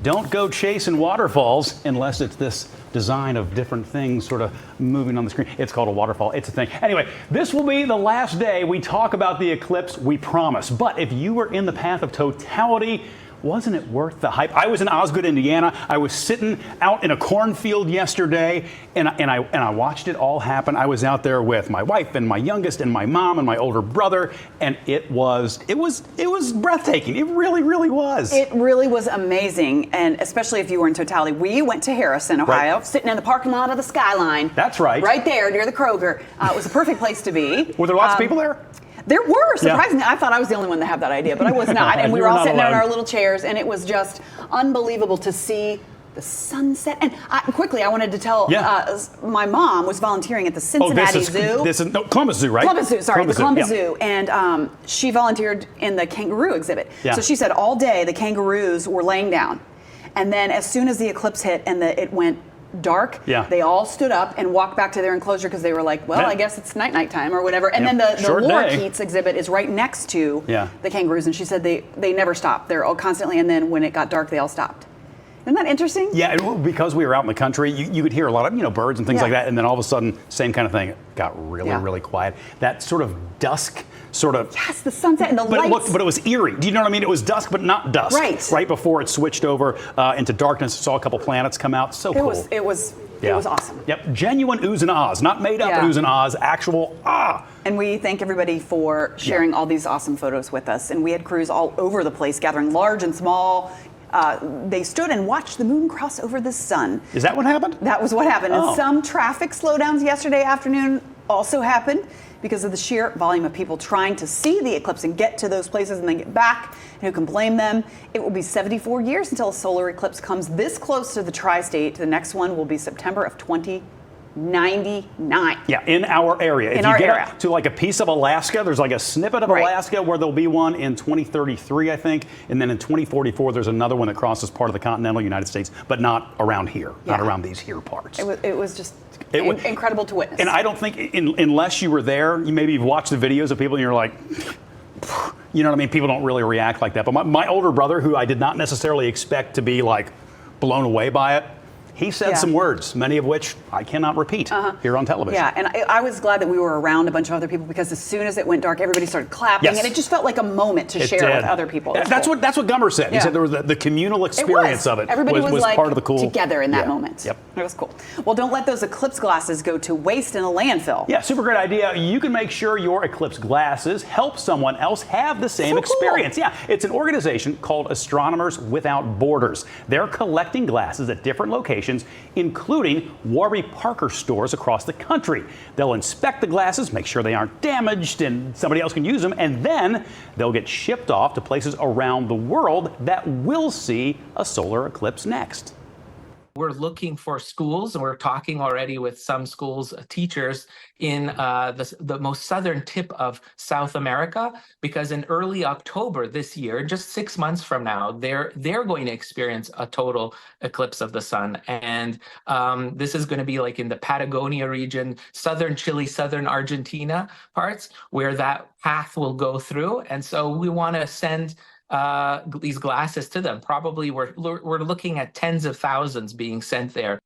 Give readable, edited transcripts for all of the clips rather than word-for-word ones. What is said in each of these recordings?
Don't go chasing waterfalls unless it's this design of different things sort of moving on the screen. It's called a waterfall. It's a thing. Anyway, this will be the last day we talk about the eclipse, we promise. But if you were in the path of totality, wasn't it worth the hype? I was in Osgood, Indiana. I was sitting out in a cornfield yesterday, and I watched it all happen. I was out there with my wife and my youngest and my mom and my older brother, and it was breathtaking. It really, really was. It really was amazing, and especially if you were in totality. We went to Harrison, Ohio, right. Sitting in the parking lot of the Skyline. That's right. Right there near the Kroger. It was a perfect place to be. Were there lots of people there? There were, surprisingly. Yeah. I thought I was the only one to have that idea, but I was not. And we were all sitting there in our little chairs, and it was just unbelievable to see the sunset. And quickly, I wanted to tell my mom was volunteering at the Cincinnati Zoo. This is Columbus Zoo, right? Columbus Zoo, sorry, the Columbus Zoo. And she volunteered in the kangaroo exhibit. Yeah. So she said all day the kangaroos were laying down. And then as soon as the eclipse hit and it went dark, they all stood up and walked back to their enclosure because they were like, well, I guess it's night time or whatever. And then the lorikeets exhibit is right next to the kangaroos, and she said they never stopped. They're all constantly, and then when it got dark, they all stopped. Isn't that interesting? Yeah, because we were out in the country, you could hear a lot of birds and things like that, and then all of a sudden, same kind of thing. It got really, really quiet. That sort of dusk sort of... Yes, the sunset and the lights. But it was eerie. Do you know what I mean? It was dusk, but not dusk. Right. Right before it switched over into darkness. Saw a couple planets come out. So cool. It was awesome. Yep. Genuine oohs and ahs. Not made up oohs and ahs. Actual And we thank everybody for sharing all these awesome photos with us. And we had crews all over the place gathering large and small. They stood and watched the moon cross over the sun. Is that what happened? That was what happened. And some traffic slowdowns yesterday afternoon also happened because of the sheer volume of people trying to see the eclipse and get to those places and then get back. And who can blame them? It will be 74 years until a solar eclipse comes this close to the tri-state. The next one will be September of 2099. Yeah, in our area. If you get to like a piece of Alaska, there's like a snippet of Alaska where there'll be one in 2033, I think. And then in 2044, there's another one that crosses part of the continental United States, but not around here, not around these here parts. It was just incredible to witness. And I don't think, unless you were there, you've watched the videos of people and you're like, you know what I mean? People don't really react like that. But my older brother, who I did not necessarily expect to be like blown away by it, he said some words, many of which I cannot repeat here on television. Yeah, and I was glad that we were around a bunch of other people because as soon as it went dark, everybody started clapping, and it just felt like a moment to share with other people. That's what Gummer said. He said there was the communal experience of it. Everybody was like part of the cool together in that moment. Yep. It was cool. Well, don't let those eclipse glasses go to waste in a landfill. Yeah, super great idea. You can make sure your eclipse glasses help someone else have the same experience. Cool. Yeah, it's an organization called Astronomers Without Borders. They're collecting glasses at different locations, including Warby Parker stores across the country. They'll inspect the glasses, make sure they aren't damaged and somebody else can use them, and then they'll get shipped off to places around the world that will see a solar eclipse next. We're looking for schools, and we're talking already with some schools, teachers in the most southern tip of South America, because in early October this year, just 6 months from now, they're going to experience a total eclipse of the sun. And this is going to be like in the Patagonia region, southern Chile, southern Argentina parts, where that path will go through. And so we want to send these glasses to them. Probably we're looking at tens of thousands being sent there.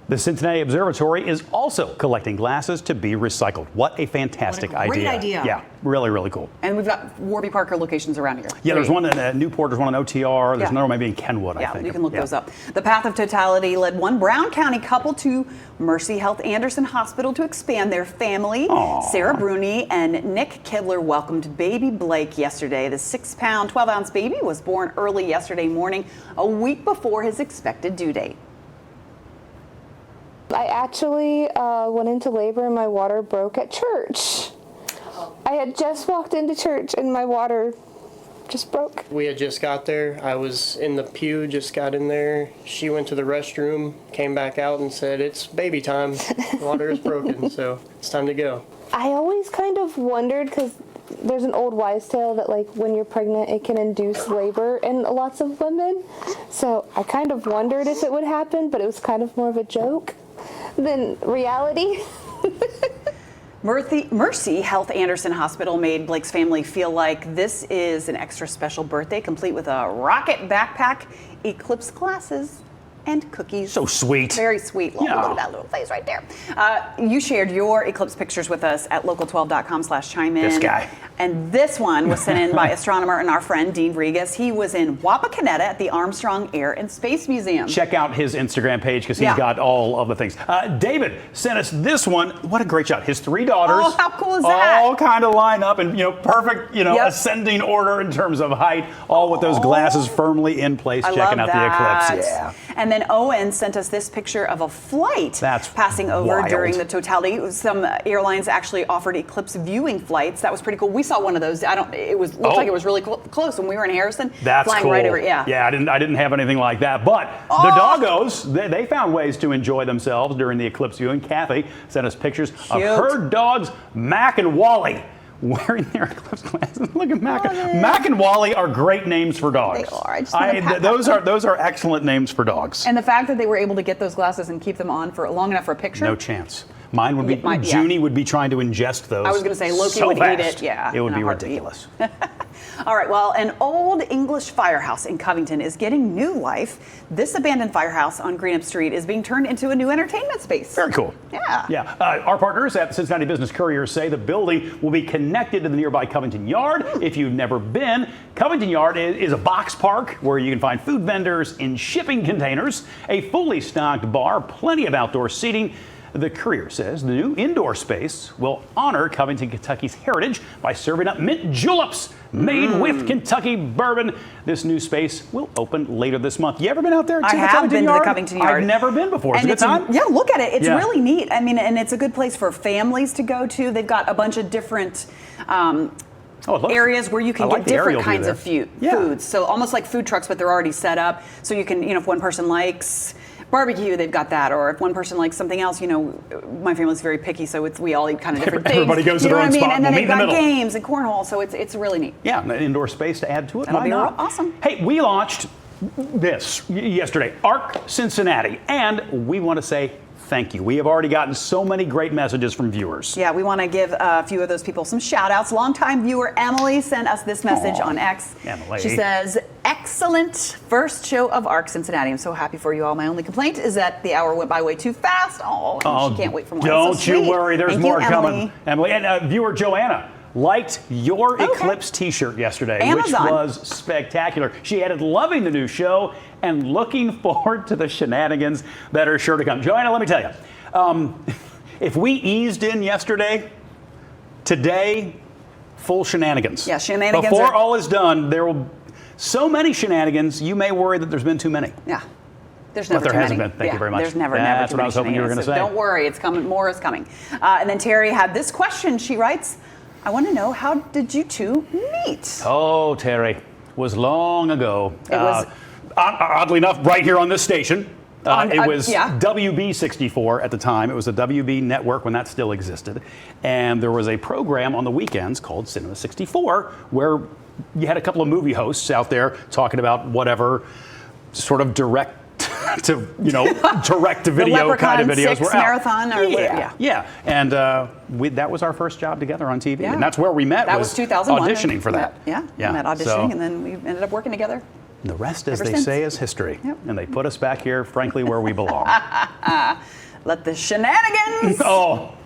The Cincinnati Observatory is also collecting glasses to be recycled. What a fantastic idea. Great idea. Yeah, really, really cool. And we've got Warby Parker locations around here. Yeah, there's one in Newport, there's one in OTR, there's another maybe in Kenwood, I think. Yeah, you can look those up. The path of totality led one Brown County couple to Mercy Health Anderson Hospital to expand their family. Aww. Sarah Bruni and Nick Kidler welcomed baby Blake yesterday. The 6-pound, 12-ounce baby was born early yesterday morning, a week before his expected due date. I actually went into labor and my water broke at church. I had just walked into church and my water just broke. We had just got there. I was in the pew, just got in there. She went to the restroom, came back out and said, "It's baby time. The water is broken, so it's time to go." I always kind of wondered, because there's an old wives' tale that like when you're pregnant it can induce labor in lots of women. So I kind of wondered if it would happen, but it was kind of more of a joke than reality. Mercy Health Anderson Hospital made Blake's family feel like this is an extra special birthday, complete with a rocket backpack, eclipse glasses, and cookies. So sweet. Very sweet. Look at that little face right there. You shared your eclipse pictures with us at local12.com/chime in. This guy. And this one was sent in by astronomer and our friend Dean Regas. He was in Wapakoneta at the Armstrong Air and Space Museum. Check out his Instagram page because he's got all of the things. David sent us this one. What a great shot. His 3 daughters. Oh, how cool is that? All kind of line up in perfect ascending order in terms of height, all with those glasses firmly in place, checking out the eclipse. Yeah. And then Owen sent us this picture of a flight passing over wild. during the totality. Some airlines actually offered eclipse viewing flights. That was pretty cool. We saw one of those. Looked like it was really close when we were in Harrison. That's flying cool. right over. Yeah. Yeah, I didn't have anything like that. But the doggos, they found ways to enjoy themselves during the eclipse viewing. Kathy sent us pictures of her dogs, Mac and Wally, wearing their eclipse glasses. Look at Mac. Mac and Wally are great names for dogs. They are. I just want to pat those are excellent names for dogs. And the fact that they were able to get those glasses and keep them on for long enough for a picture. No chance. Mine would be, Junie would be trying to ingest those. I was going to say Loki so would fast. eat it. Yeah. It would be ridiculous. All right, well, an old English firehouse in Covington is getting new life. This abandoned firehouse on Greenup Street is being turned into a new entertainment space. Very cool. Yeah. Yeah. Our partners at the Cincinnati Business Courier say the building will be connected to the nearby Covington Yard. If you've never been, Covington Yard is a box park where you can find food vendors in shipping containers, a fully stocked bar, plenty of outdoor seating. The Courier says the new indoor space will honor Covington, Kentucky's heritage by serving up mint juleps made with Kentucky bourbon. This new space will open later this month. You ever been out there to I the have Covington been Yard? to the Covington Yard. I've never been before. It's a good time? Yeah, look at it. It's really neat. I mean, and it's a good place for families to go to. They've got a bunch of different areas where you can get different kinds of foods. So almost like food trucks, but they're already set up. So you can, if one person likes barbecue, they've got that. Or if one person likes something else, my family's very picky, so we all eat kind of different things. Everybody goes to their own spot. And then We'll they've got games and cornhole, so it's really neat. Yeah, an indoor space to add to it. That'll Why be not? awesome. Hey, we launched this yesterday, ARC Cincinnati, and we want to say thank you. We have already gotten so many great messages from viewers. Yeah, we want to give a few of those people some shout outs. Longtime viewer Emily sent us this message on X. Emily. She says, excellent first show of ARC Cincinnati. I'm so happy for you all. My only complaint is that the hour went by way too fast. She can't wait for more. Don't you worry, there's more coming. Emily. And viewer Joanna liked your Eclipse t-shirt yesterday, Amazon. which was spectacular. She added loving the new show and looking forward to the shenanigans that are sure to come. Joanna, let me tell you, if we eased in yesterday, today, full shenanigans. Yeah, shenanigans. Before all is done, there will so many shenanigans, you may worry that there's been too many. Yeah. There's never but there too hasn't many. been. Thank you very much. There's never That's too what I many was hoping you were going to say. Don't worry, it's coming. More is coming. And then Terry had this question. She writes, I want to know, how did you two meet? Oh, Terry, was long ago. It was oddly enough, right here on this station. It was yeah. WB64 at the time. It was the WB network when that still existed. And there was a program on the weekends called Cinema 64 where you had a couple of movie hosts out there talking about whatever sort of direct to video kind of videos were out. Marathon or whatever. Yeah. And that was our first job together on TV. Yeah. And that's where we met. That was 2001. Auditioning for that. Yeah. We met auditioning, and then we ended up working together. The rest, as they say, is history. Yep. And they put us back here, frankly, where we belong. Let the shenanigans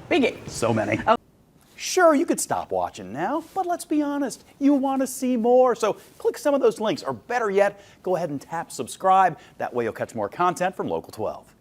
begin. So many. Sure, you could stop watching now, but let's be honest, you want to see more. So click some of those links, or better yet, go ahead and tap subscribe. That way you'll catch more content from Local 12.